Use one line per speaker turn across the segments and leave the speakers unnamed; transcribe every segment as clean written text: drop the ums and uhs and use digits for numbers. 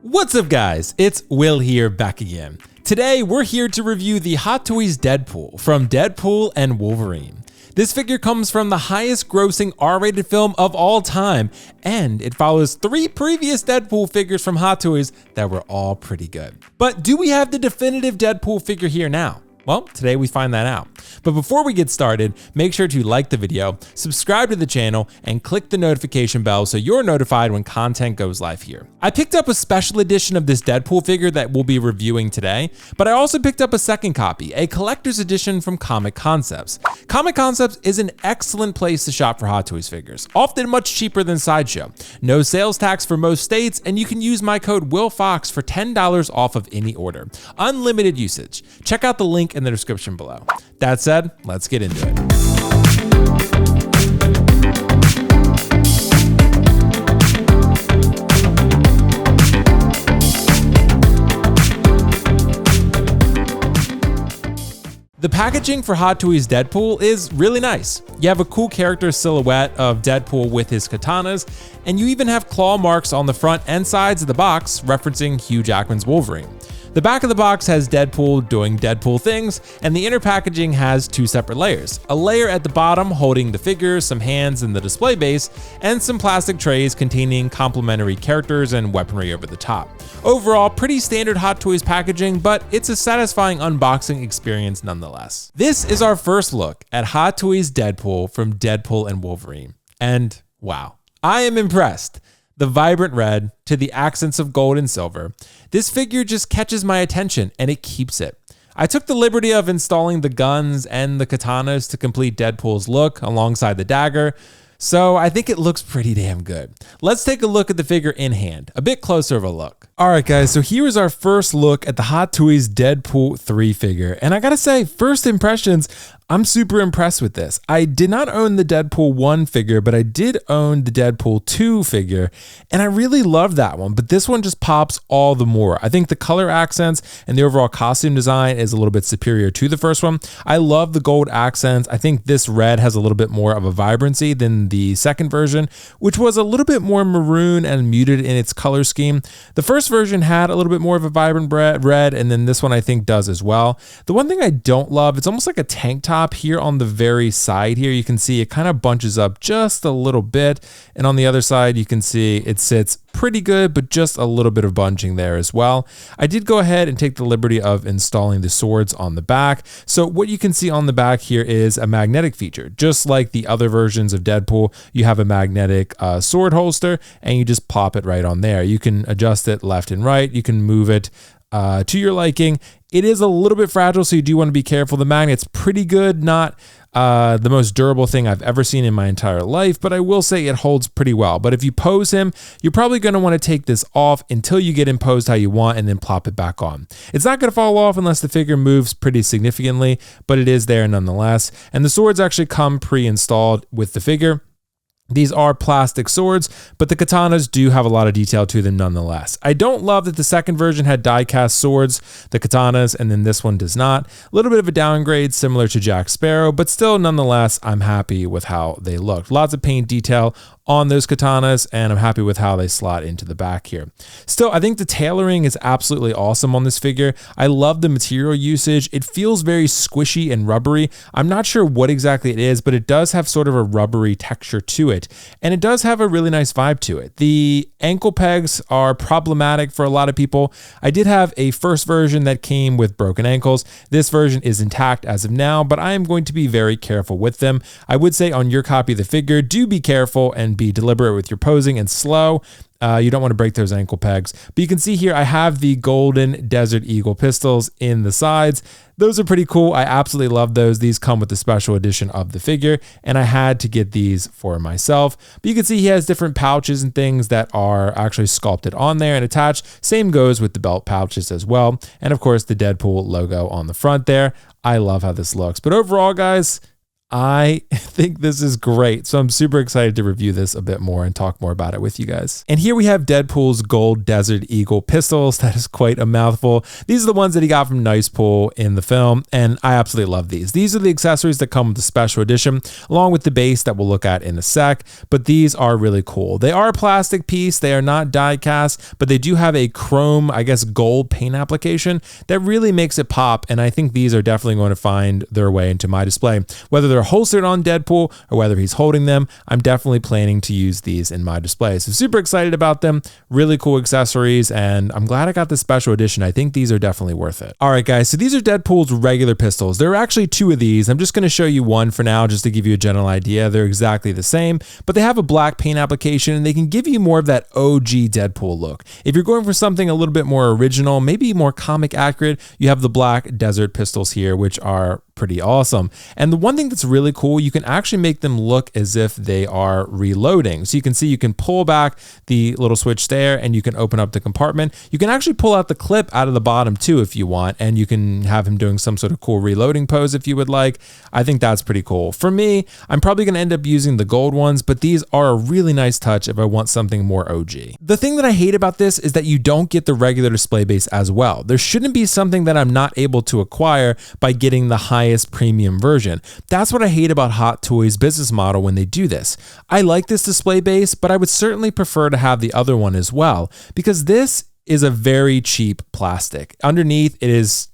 What's up guys, it's Will here back again. Today we're here to review the Hot Toys Deadpool from Deadpool and Wolverine. This figure comes from the highest grossing R-rated film of all time, and it follows 3 previous Deadpool figures from Hot Toys that were all pretty good. But do we have the definitive Deadpool figure here now? Well, today we find that out. But before we get started, make sure to like the video, subscribe to the channel, and click the notification bell so you're notified when content goes live here. I picked up a special edition of this Deadpool figure that we'll be reviewing today, but I also picked up a second copy, a collector's edition from Comic Concepts. Comic Concepts is an excellent place to shop for Hot Toys figures, often much cheaper than Sideshow. No sales tax for most states, and you can use my code WillFox for $10 off of any order. Unlimited usage. Check out the link in the description below. That said, let's get into it. The packaging for Hot Toys Deadpool is really nice. You have a cool character silhouette of Deadpool with his katanas, and you even have claw marks on the front and sides of the box referencing Hugh Jackman's Wolverine. The back of the box has Deadpool doing Deadpool things, and the inner packaging has 2 separate layers. A layer at the bottom holding the figure, some hands in the display base, and some plastic trays containing complementary characters and weaponry over the top. Overall, pretty standard Hot Toys packaging, but it's a satisfying unboxing experience nonetheless. This is our first look at Hot Toys Deadpool from Deadpool and Wolverine. And wow, I am impressed. The vibrant red to the accents of gold and silver. This figure just catches my attention and it keeps it. I took the liberty of installing the guns and the katanas to complete Deadpool's look alongside the dagger, so I think it looks pretty damn good. Let's take a look at the figure in hand, a bit closer of a look. All right guys, so here is our first look at the Hot Toys Deadpool 3 figure, and I gotta say, first impressions, I'm super impressed with this. I did not own the Deadpool 1 figure, but I did own the Deadpool 2 figure, and I really love that one, but this one just pops all the more. I think the color accents and the overall costume design is a little bit superior to the first one. I love the gold accents. I think this red has a little bit more of a vibrancy than the second version, which was a little bit more maroon and muted in its color scheme. The first version had a little bit more of a vibrant red, and then this one I think does as well. The one thing I don't love, it's almost like a tank top here on the very side here. You can see it kind of bunches up just a little bit, and on the other side you can see it sits pretty good, but just a little bit of bunching there as well. I did go ahead and take the liberty of installing the swords on the back. So what you can see on the back here is a magnetic feature. Just like the other versions of Deadpool, you have a magnetic sword holster and you just pop it right on there. You can adjust it left and right. You can move it to your liking. It is a little bit fragile, so you do want to be careful. The magnet's pretty good, not the most durable thing I've ever seen in my entire life, but I will say it holds pretty well. But if you pose him, you're probably going to want to take this off until you get him posed how you want and then plop it back on. It's not going to fall off unless the figure moves pretty significantly, but it is there nonetheless. And the swords actually come pre-installed with the figure. These are plastic swords, but the katanas do have a lot of detail to them nonetheless. I don't love that the second version had die-cast swords, the katanas, and then this one does not. A little bit of a downgrade similar to Jack Sparrow, but still nonetheless, I'm happy with how they look. Lots of paint detail on those katanas, and I'm happy with how they slot into the back here. Still, I think the tailoring is absolutely awesome on this figure. I love the material usage. It feels very squishy and rubbery. I'm not sure what exactly it is, but it does have sort of a rubbery texture to it, and it does have a really nice vibe to it. The ankle pegs are problematic for a lot of people. I did have a first version that came with broken ankles. This version is intact as of now, but I am going to be very careful with them. I would say on your copy of the figure, do be careful and be deliberate with your posing and slow. You don't want to break those ankle pegs. But you can see here I have the golden Desert Eagle pistols in the sides. Those are pretty cool. I absolutely love those. These come with the special edition of the figure, and I had to get these for myself. But you can see he has different pouches and things that are actually sculpted on there and attached. Same goes with the belt pouches as well. And of course the Deadpool logo on the front there. I love how this looks. But overall, guys, I think this is great. So I'm super excited to review this a bit more and talk more about it with you guys. And here we have Deadpool's Gold Desert Eagle pistols. That is quite a mouthful. These are the ones that he got from Nicepool in the film, and I absolutely love these. These are the accessories that come with the special edition, along with the base that we'll look at in a sec, but these are really cool. They are a plastic piece. They are not die cast, but they do have a chrome, I guess, gold paint application that really makes it pop, and I think these are definitely going to find their way into my display. Whether they're holstered on Deadpool or whether he's holding them, I'm definitely planning to use these in my display. So super excited about them. Really cool accessories, and I'm glad I got the special edition. I think these are definitely worth it. All right, guys, so these are Deadpool's regular pistols. There are actually two of these. I'm just going to show you one for now just to give you a general idea. They're exactly the same, but they have a black paint application and they can give you more of that OG Deadpool look. If you're going for something a little bit more original, maybe more comic accurate, you have the black desert pistols here, which are pretty awesome. And the one thing that's really cool, you can actually make them look as if they are reloading. So you can see you can pull back the little switch there and you can open up the compartment. You can actually pull out the clip out of the bottom too if you want, and you can have him doing some sort of cool reloading pose if you would like. I think that's pretty cool. For me, I'm probably going to end up using the gold ones, but these are a really nice touch if I want something more OG. The thing that I hate about this is that you don't get the regular display base as well. There shouldn't be something that I'm not able to acquire by getting the highest premium version. That's what I hate about Hot Toys' business model when they do this. I like this display base, but I would certainly prefer to have the other one as well, because this is a very cheap plastic. Underneath, it is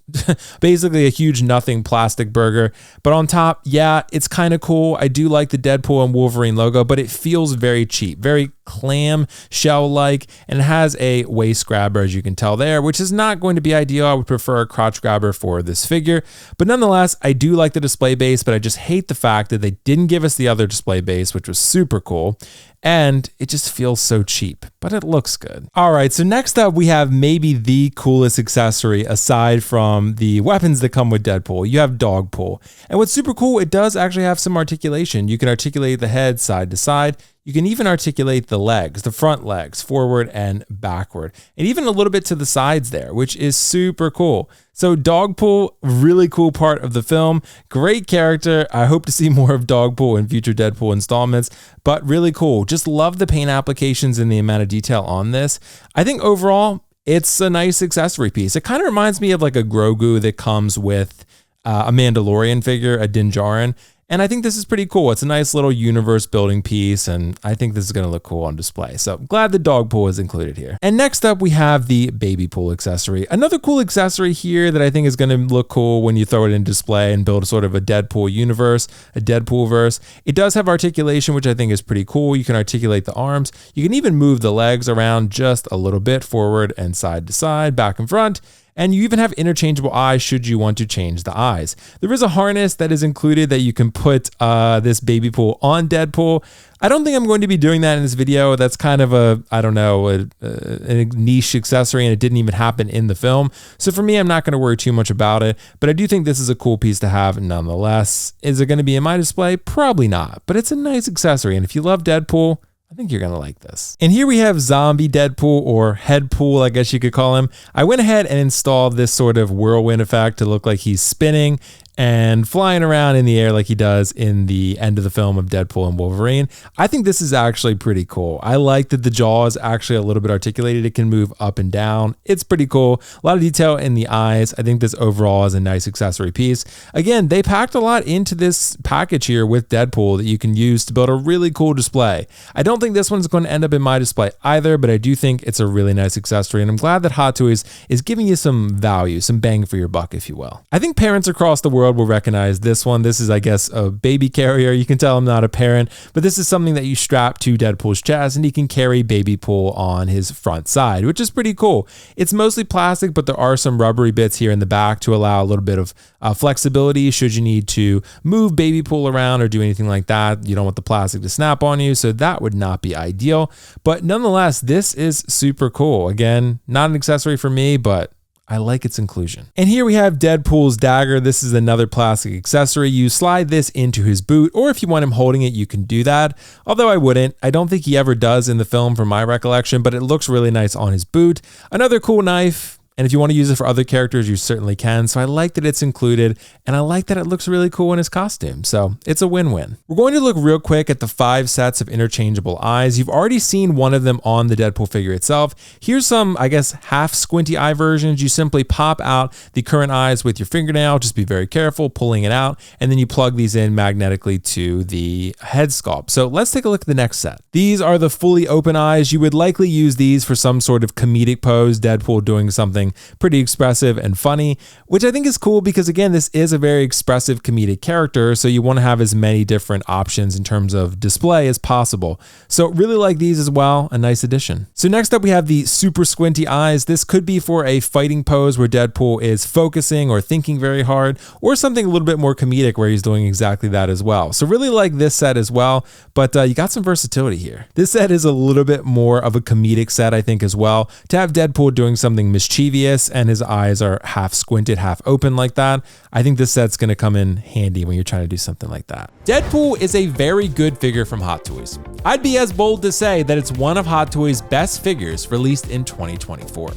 basically a huge nothing plastic burger, but on top, yeah, it's kind of cool. I do like the Deadpool and Wolverine logo, but it feels very cheap, very clam shell-like, and it has a waist grabber, as you can tell there, which is not going to be ideal. I would prefer a crotch grabber for this figure, but nonetheless, I do like the display base, but I just hate the fact that they didn't give us the other display base, which was super cool. And it just feels so cheap, but it looks good. All right, so next up we have maybe the coolest accessory aside from the weapons that come with Deadpool. You have Dogpool. And what's super cool, it does actually have some articulation. You can articulate the head side to side. You can even articulate the legs, the front legs, forward and backward, and even a little bit to the sides there, which is super cool. So Dogpool, really cool part of the film, great character. I hope to see more of Dogpool in future Deadpool installments, but really cool. Just love the paint applications and the amount of detail on this. I think overall, it's a nice accessory piece. It kind of reminds me of like a Grogu that comes with a Mandalorian figure, a Din Djarin. And I think this is pretty cool. It's a nice little universe building piece, and I think this is going to look cool on display. So glad the Dogpool is included here. And next up, we have the Baby Pool accessory. Another cool accessory here that I think is going to look cool when you throw it in display and build sort of a Deadpool universe, a Deadpool verse. It does have articulation, which I think is pretty cool. You can articulate the arms. You can even move the legs around just a little bit forward and side to side, back and front. And you even have interchangeable eyes should you want to change the eyes. There is a harness that is included that you can put this Baby Pool on Deadpool. I don't think I'm going to be doing that in this video. That's kind of a, I don't know, a niche accessory, and it didn't even happen in the film. So for me, I'm not going to worry too much about it, but I do think this is a cool piece to have nonetheless. Is it going to be in my display? Probably not, but it's a nice accessory. And if you love Deadpool, I think you're going to like this. And here we have Zombie Deadpool, or Headpool, I guess you could call him. I went ahead and installed this sort of whirlwind effect to look like he's spinning and flying around in the air like he does in the end of the film of Deadpool and Wolverine. I think this is actually pretty cool. I like that the jaw is actually a little bit articulated. It can move up and down. It's pretty cool. A lot of detail in the eyes. I think this overall is a nice accessory piece. Again, they packed a lot into this package here with Deadpool that you can use to build a really cool display. I don't think this one's going to end up in my display either, but I do think it's a really nice accessory, and I'm glad that Hot Toys is giving you some value, some bang for your buck, if you will. I think parents across the world will recognize this one. This is, I guess, a baby carrier. You can tell I'm not a parent, but this is something that you strap to Deadpool's chest, and he can carry Baby Pool on his front side, which is pretty cool. It's mostly plastic, but there are some rubbery bits here in the back to allow a little bit of flexibility should you need to move Baby Pool around or do anything like that. You don't want the plastic to snap on you, so that would not be ideal. But nonetheless, this is super cool. Again, not an accessory for me, but I like its inclusion. And here we have Deadpool's Dagger. This is another plastic accessory. You slide this into his boot, or if you want him holding it, you can do that. Although I wouldn't. I don't think he ever does in the film from my recollection, but it looks really nice on his boot. Another cool knife. And if you want to use it for other characters, you certainly can. So I like that it's included, and I like that it looks really cool in his costume. So it's a win-win. We're going to look real quick at the 5 sets of interchangeable eyes. You've already seen one of them on the Deadpool figure itself. Here's some, I guess, half squinty eye versions. You simply pop out the current eyes with your fingernail. Just be very careful pulling it out, and then you plug these in magnetically to the head sculpt. So let's take a look at the next set. These are the fully open eyes. You would likely use these for some sort of comedic pose, Deadpool doing something pretty expressive and funny, which I think is cool because, again, this is a very expressive comedic character, so you want to have as many different options in terms of display as possible. So really like these as well, a nice addition. So next up we have the super squinty eyes. This could be for a fighting pose where Deadpool is focusing or thinking very hard, or something a little bit more comedic where he's doing exactly that as well. So really like this set as well, but you got some versatility here. This set is a little bit more of a comedic set, I think, as well. To have Deadpool doing something mischievous and his eyes are half squinted, half open like that, I think this set's going to come in handy when you're trying to do something like that. Deadpool is a very good figure from Hot Toys. I'd be as bold to say that it's one of Hot Toys' best figures released in 2024.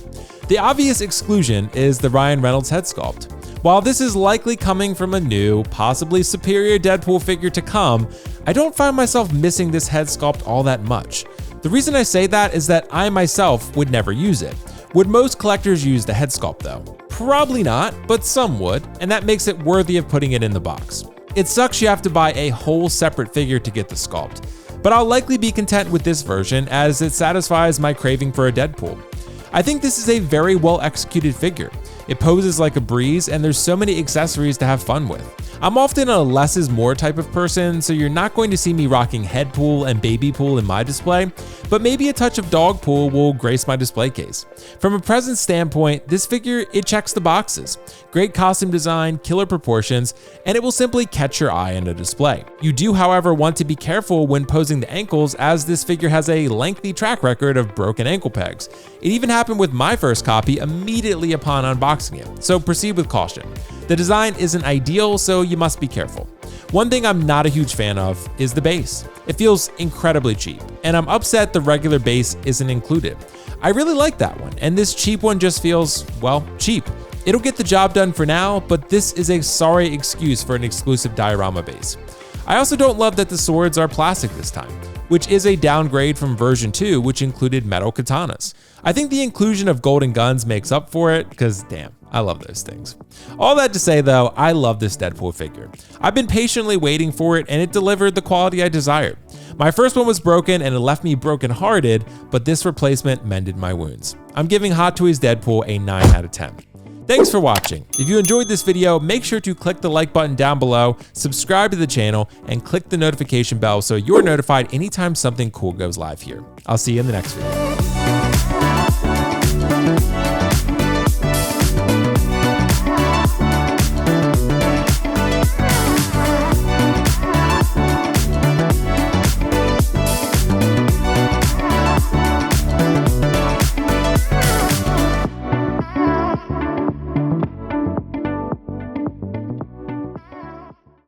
The obvious exclusion is the Ryan Reynolds head sculpt. While this is likely coming from a new, possibly superior Deadpool figure to come, I don't find myself missing this head sculpt all that much. The reason I say that is that I myself would never use it. Would most collectors use the head sculpt though? Probably not, but some would, and that makes it worthy of putting it in the box. It sucks you have to buy a whole separate figure to get the sculpt, but I'll likely be content with this version as it satisfies my craving for a Deadpool. I think this is a very well executed figure. It poses like a breeze, and there's so many accessories to have fun with. I'm often a less is more type of person, so you're not going to see me rocking Headpool and Babypool in my display, but maybe a touch of Dogpool will grace my display case. From a presence standpoint, this figure, it checks the boxes. Great costume design, killer proportions, and it will simply catch your eye in a display. You do, however, want to be careful when posing the ankles, as this figure has a lengthy track record of broken ankle pegs. It even happened with my first copy immediately upon unboxing it, so proceed with caution. The design isn't ideal, so you must be careful. One thing I'm not a huge fan of is the base. It feels incredibly cheap, and I'm upset the regular base isn't included. I really like that one, and this cheap one just feels, well, cheap. It'll get the job done for now, but this is a sorry excuse for an exclusive diorama base. I also don't love that the swords are plastic this time, which is a downgrade from version 2, which included metal katanas. I think the inclusion of golden guns makes up for it, because damn, I love those things. All that to say though, I love this Deadpool figure. I've been patiently waiting for it, and it delivered the quality I desired. My first one was broken and it left me brokenhearted, but this replacement mended my wounds. I'm giving Hot Toys Deadpool a 9 out of 10. Thanks for watching. If you enjoyed this video, make sure to click the like button down below, subscribe to the channel, and click the notification bell so you're notified anytime something cool goes live here. I'll see you in the next video.